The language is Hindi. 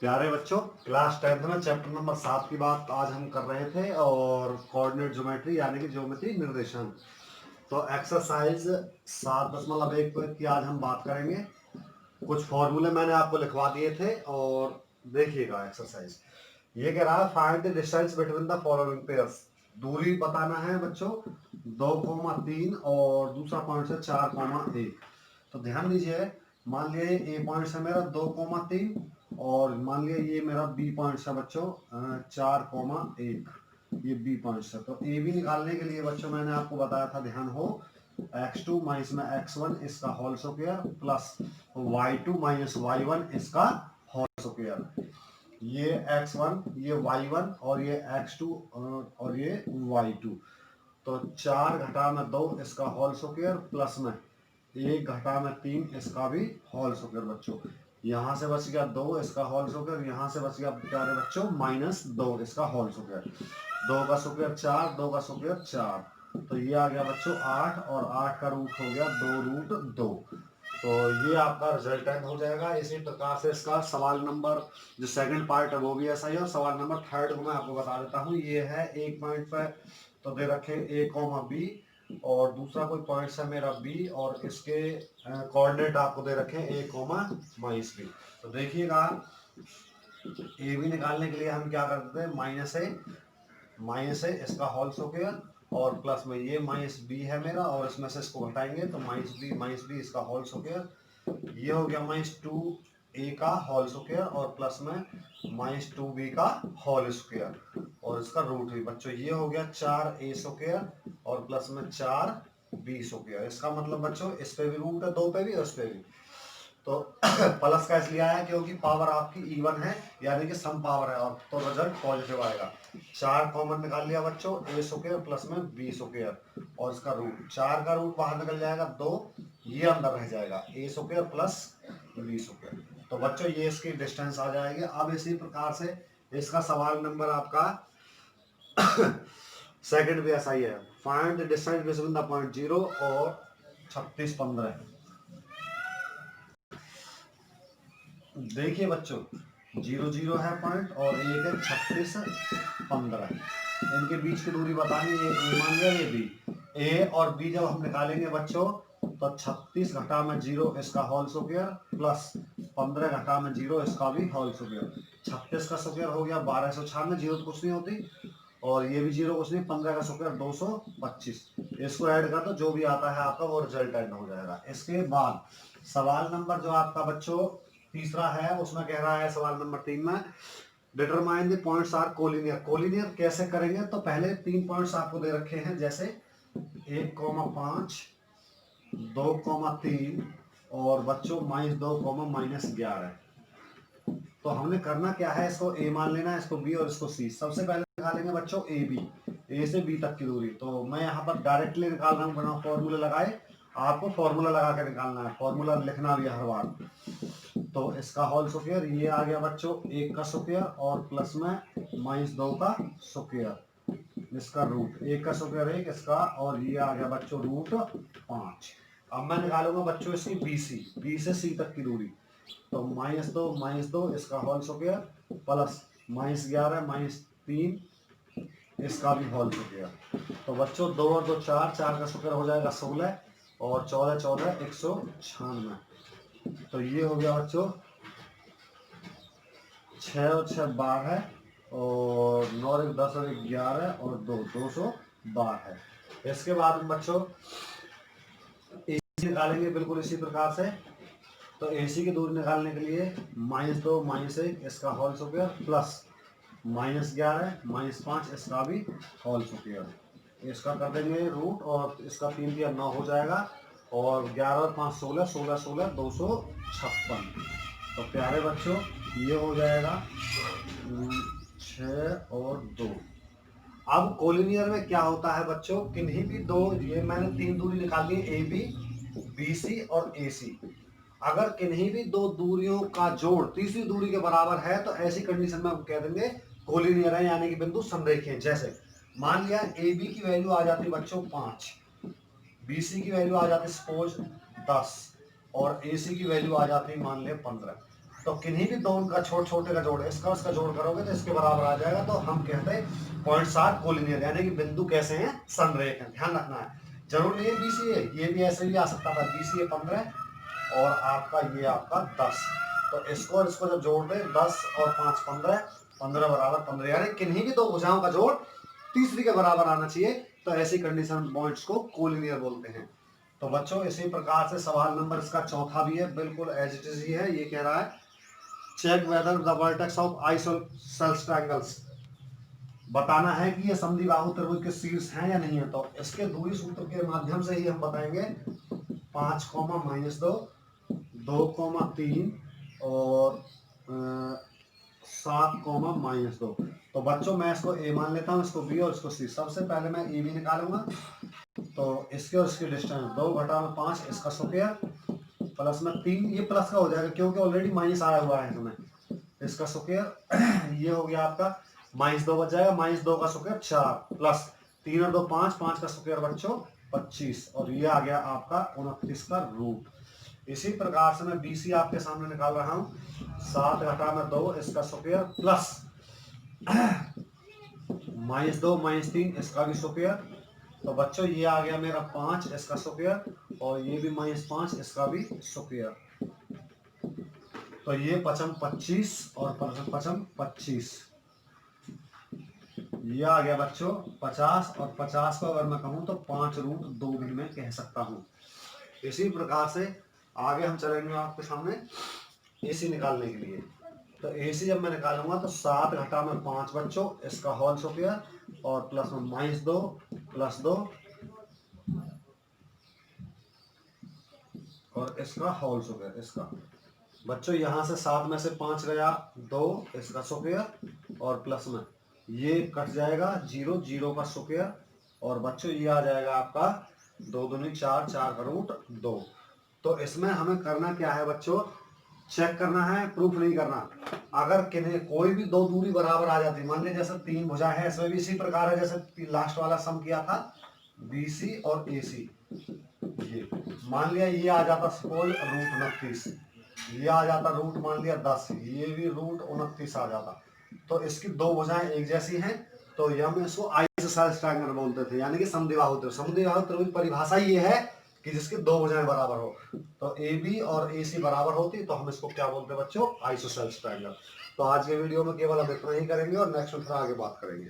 प्यारे बच्चों, क्लास 10th में चैप्टर नंबर 7 की बात आज हम कर रहे थे और कोऑर्डिनेट ज्योमेट्री यानी कि ज्योमेट्री निर्देशन। तो एक्सरसाइज 7.1 की आज हम बात करेंगे। कुछ फॉर्मूले मैंने आपको लिखवा दिए थे और देखिएगा एक्सरसाइज। ये कह रहा है find the distance between the following pairs. दूरी बताना है बच्चों 2,3 और दूसरा पॉइंट है 4,1। तो ध्यान दीजिए, मान लिया ए पॉइंट है मेरा 2,3 और मान लिया ये मेरा बी पॉइंट है बच्चों 4,1। ये बी पॉइंट है। तो ए बी निकालने के लिए बच्चों मैंने आपको बताया था, ध्यान हो, x2 माइनस में x1 इसका whole square plus y2 minus y1 इसका होल स्क्वायर। ये x1 ये y1 और ये x2 और ये y2। तो 4 घटा में 2 इसका होल स्क्वायर प्लस में 1 घटा में 3 इसका भी होल स्क्वायर बच्चों। यहाँ से बच गया 2 इसका होल स्क्वायर, यहाँ से बच गया प्यारे बच्चों -2 इसका होल स्क्वायर। 2 का स्क्वायर 4, 2 का स्क्वायर 4। तो ये आ गया बच्चों 8 और 8 का रूट हो गया 2√2। तो ये आपका रिजल्टेंट हो जाएगा। इसी प्रकार से इसका सवाल नंबर जो सेकंड पार्ट है वो भी ऐसा ही है और सवाल नंबर थर्ड को मैं आपको बता देता हूँ। ये है एक पॉइंट पर तो दे रखे ए कॉमा बी और दूसरा कोई पॉइंट है मेरा बी और इसके कोऑर्डिनेट आपको दे रखे ए कॉमा माइनस बी। तो देखिएगा, ए बी निकालने के लिए हम क्या करते हैं, माइनस है इसका होल स्क्वायर और प्लस में ये माइनस बी है मेरा और इसमें से इसको घटाएंगे तो माइनस बी इसका होल स्क्वायर। ये हो गया -2 ए का होल स्क्वायर और प्लस में -2 बी का होल स्क्वायर और इसका रूट भी बच्चों ये हो गया 4 ए स्क्वायर और प्लस में 4 बी स्क्वायर। इसका मतलब बच्चों इस पे भी रूट है 2 पे भी और इस पे भी। तो प्लस का इसलिए आया क्योंकि पावर आपकी इवन है यानी कि सम पावर है और तो रिजल्ट पॉजिटिव आएगा। 4 कॉमन निकाल लिया बच्चों, ए स्क्वायर प्लस में बी स्क्वायर और इसका रूट 4 का रूट बाहर निकल जाएगा 2, ये अंदर रह जाएगा ए स्क्वायर प्लस बी स्क्वायर। तो बच्चों ये इसकी डिस्टेंस आ जाएगी। अब इसी प्रकार से इसका सवाल नंबर आपका सेकंड भी ऐसा ही है, find the distance between the point 0 और 36, 15। देखिए बच्चों 0, 0 है पॉइंट और एक है 36, 15। इनके बीच की दूरी बतानी है। ए मान लिया ये बी। ए और बी जब हम निकालेंगे बच्चों तो 36 घटा में 0 इसका होल स्क्वायर प्लस 15 घटा में 0 इसका भी होल स्क्वायर। 36 का स्क्वायर हो गया 1296, 0 तो कुछ नहीं होती और ये भी 0 कुछ नहीं, 15 का स्क्वायर 225। इसको ऐड कर दो, जो भी आता है आपका वो रिजल्टेंट हो जाएगा। इसके बाद सवाल नंबर जो आपका बच्चों तीसरा है उसमें कह रहा है सवाल नंबर 3 में determine the points are collinear. Collinear कैसे करेंगे, तो पहले 3 पॉइंट्स आपको दे रखे हैं जैसे 1,5, 2,3 और बच्चों -2, -11। तो हमने करना क्या है, इसको ए मान लेना है, इसको बी और इसको सी। सबसे पहले निकालेंगे बच्चों ए बी, ए से बी तक की दूरी। तो मैं यहाँ पर डायरेक्टली निकाल रहा हूँ बिना फॉर्मूला लगाए। आपको फॉर्मूला लगा के निकालना है, फॉर्मूला लिखना भी हर बार। तो इसका होल स्क्वायर ये आ गया बच्चों 1 का स्क्वायर और प्लस में -2 का स्क्वायर, इसका रूट 1 का स्क्वायर 1 इसका और ये आ गया बच्चों √5। अब मैं निकालूंगा बच्चों इसकी बी से सी तक की दूरी। तो -2 इसका होल स्क्वायर प्लस -11 -3 इसका भी होल स्क्वायर। तो बच्चों 2 और 2 4, 4 का स्क्वायर हो जाएगा 16 और 14 14 196। तो ये हो गया बच्चों 6 और 6 12 और 9 और 1 10 और 1 11 और 2 212 है। इसके बाद बच्चों एसी निकालेंगे बिल्कुल इसी प्रकार से। तो एसी की दूरी निकालने के लिए -2 -1 इसका होल स्क्वायर प्लस -11 -5 इसका भी होल स्क्वायर। इसका कर देंगे रूट और इसका 3 दिया 9 हो जाएगा और 11 और 5 16, 16 16 256। तो प्यारे बच्चों ये हो जाएगा 6 और 2। अब कोलिनियर में क्या होता है बच्चों, किन्हीं भी दो, ये मैंने 3 दूरी निकाली है ए बी, बी सी और ए सी। अगर किन्हीं भी 2 दूरियों का जोड़ तीसरी दूरी के बराबर है तो ऐसी कंडीशन में हम कह देंगे कोलिनियर है यानी कि बिंदु समरेखीय। जैसे मान लिया ए बी की वैल्यू आ जाती बच्चों 5, बी सी की वैल्यू आ जाती सपोज 10 और ए सी की वैल्यू आ जाती मान ले 15। तो किन्हीं भी दो का छोटे का जोड़ इसका उसका जोड़ करोगे तो इसके बराबर आ जाएगा। तो हम कहते हैं पॉइंट 7 कोलिनियर, यानी कि बिंदु कैसे हैं, संरेख हैं। ध्यान रखना है, जरूर नहीं है BC है, ये भी ऐसे भी आ सकता था। BC 15 और आपका ये आपका 10, तो इसको इसको जब जोड़ दे 10 और 5 15, 15 बराबर 15, यानी किन्हीं भी दो भुजाओं का जोड़ तीसरी के बराबर आना चाहिए। तो ऐसी कंडीशन पॉइंट्स को कोलिनियर बोलते हैं। तो बच्चों इसी प्रकार से सवाल नंबर इसका चौथा भी है, बिल्कुल एज इट इज ही है। ये कह रहा है check whether the vertex of isosceles triangles, बताना है कि ये समद्विबाहु त्रिभुज के शीर्ष हैं या नहीं है। तो इसके दूरी सूत्र के माध्यम से ही हम बताएंगे। 5, -2, 2, 3 और 7, -2। तो बच्चों मैं इसको ए मान लेता हूँ, इसको बी और इसको सी। सबसे पहले मैं ए बी निकालूंगा। तो इसके और इसके डिस्टेंस 2 घटा में 5, इसका स्क्वायर प्लस में 3, ये प्लस का हो जाएगा क्योंकि ऑलरेडी माइनस आया हुआ है इसमें, इसका स्क्वायर ये हो गया आपका -2 बच जाएगा, -2 का स्क्वायर 4 प्लस 3 और 2 5, 5 का स्क्वायर बच्चों 25 और ये आ गया आपका 29 का रूट। इसी प्रकार से मैं BC आपके सामने निकाल रहा हूँ। 7 घटा में 2, इसका स्क्वायर प्लस -2 -3, इसका भी स्क्वायर। तो बच्चों ये आ गया मेरा 5, इसका स्क्वायर और ये भी -5, इसका भी स्क्वायर। तो ये 5 25 और 5 25, ये आ गया बच्चों 50 और 50 को अगर मैं कहूँ तो 5√2 भी मैं कह सकता हूँ। इसी प्रकार से आगे हम चलेंगे आपके सामने AC निकालने के लिए। तो AC जब मैं निकालूंगा तो 7 घटा में 5 बच्चों, इसका होल स्क्वायर और प्लस में -2 प्लस 2 और इसका होल स्क्वायर। इसका बच्चों यहाँ से 7 में से 5 गया 2, इसका स्क्वायर और प्लस में ये कट जाएगा 0, 0 का स्क्वायर और बच्चों ये आ जाएगा आपका 2 दूनी 4, 4 का रूट 2। तो इसमें हमें करना क्या है बच्चों, चेक करना है, प्रूफ नहीं करना। अगर किन्हीं कोई भी दो दूरी बराबर आ जाती, मान लीजिए जैसे 3 भुजा है, इसमें भी इसी प्रकार है जैसे लास्ट वाला सम किया था BC और AC। ये मान लिया ये आ जाता सपोज √29, ये आ जाता रूट मान लिया 10, ये भी √29 आ जाता। तो इसकी दो भुजाएं एक जैसी हैं, तो ये हम इसको आइसोसेलेस ट्रायंगल बोलते थे, यानी कि समद्विबाहु त्रिभुज। समद्विबाहु त्रिभुज परिभाषा ये है कि जिसकी दो भुजाएं बराबर हो। तो AB और AC बराबर होती तो हम इसको क्या बोलते हैं बच्चों, आइसोसेलेस ट्रायंगल। तो आज के वीडियो में केवल हम इतना ही करेंगे और नेक्स्ट में फिर आगे बात करेंगे।